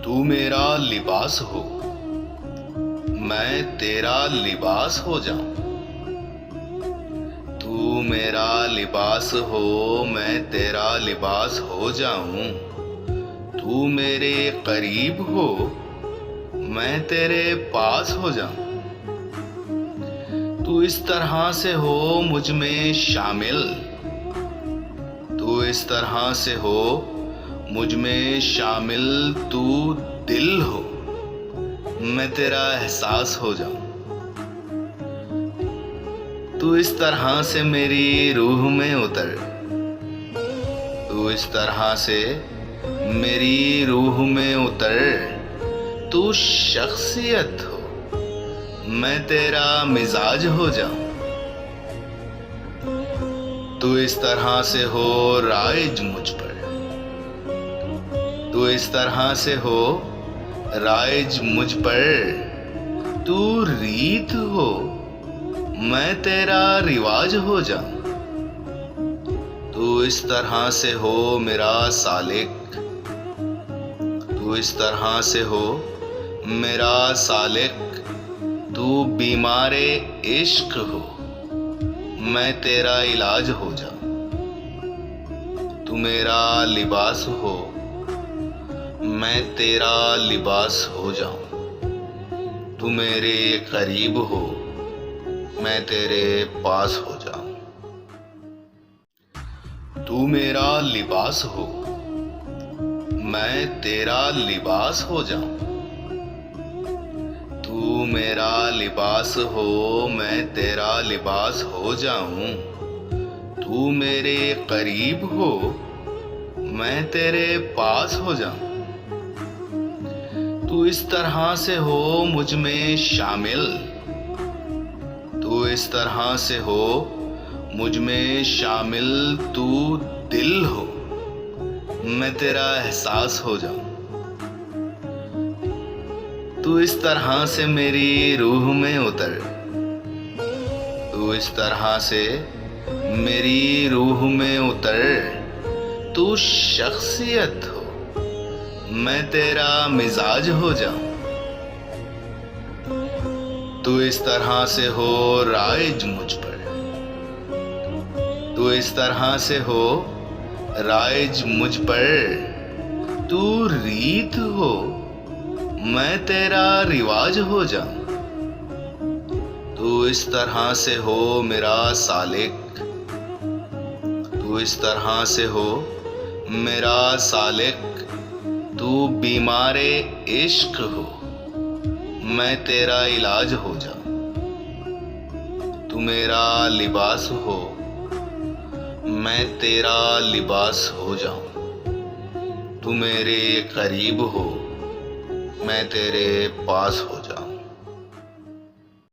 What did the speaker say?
तू मेरा लिबास हो, मैं तेरा लिबास हो जाऊं। तू मेरा लिबास हो, मैं तेरा लिबास हो जाऊं। तू मेरे करीब हो, मैं तेरे पास हो जाऊं। तू इस तरह से हो मुझ में शामिल, तू इस तरह से हो मुझ में शामिल। तू दिल हो, मैं तेरा एहसास हो जाऊं। तू इस तरह से मेरी रूह में उतर, तू इस तरह से मेरी रूह में उतर। तू शख्सियत हो, मैं तेरा मिजाज हो जाऊं। तू इस तरह से हो राइज मुझ पर, तू इस तरह से हो राइज मुझ पर। तू रीत हो, मैं तेरा रिवाज हो जाऊं। तू इस तरह से हो मेरा सालिक, तू इस तरह से हो मेरा सालिक। तू बीमारे इश्क हो, मैं तेरा इलाज हो जाऊं। तू मेरा लिबास हो, मैं तेरा लिबास हो जाऊं। तू मेरे करीब हो, मैं तेरे पास हो जाऊं। तू मेरा लिबास हो, मैं तेरा लिबास हो जाऊं। तू मेरा लिबास हो, मैं तेरा लिबास हो जाऊं। तू मेरे करीब हो, मैं तेरे पास हो जाऊं। तू इस तरह से हो मुझ में शामिल, तू इस तरह से हो मुझ में शामिल। तू दिल हो, मैं तेरा एहसास हो जाऊं। तू इस तरह से मेरी रूह में उतर, तू इस तरह से मेरी रूह में उतर। तू शख्सियत हो, मैं तेरा मिजाज हो जाऊं। तू इस तरह से हो राइज मुझ पर, तू इस तरह से हो राइज मुझ पर। तू रीत हो, मैं तेरा रिवाज हो जाऊं। तू इस तरह से हो मेरा सालिक, तू इस तरह से हो मेरा सालिक। तू बीमारे इश्क हो, मैं तेरा इलाज हो जाऊं। तू मेरा लिबास हो, मैं तेरा लिबास हो जाऊं। तू मेरे करीब हो, मैं तेरे पास हो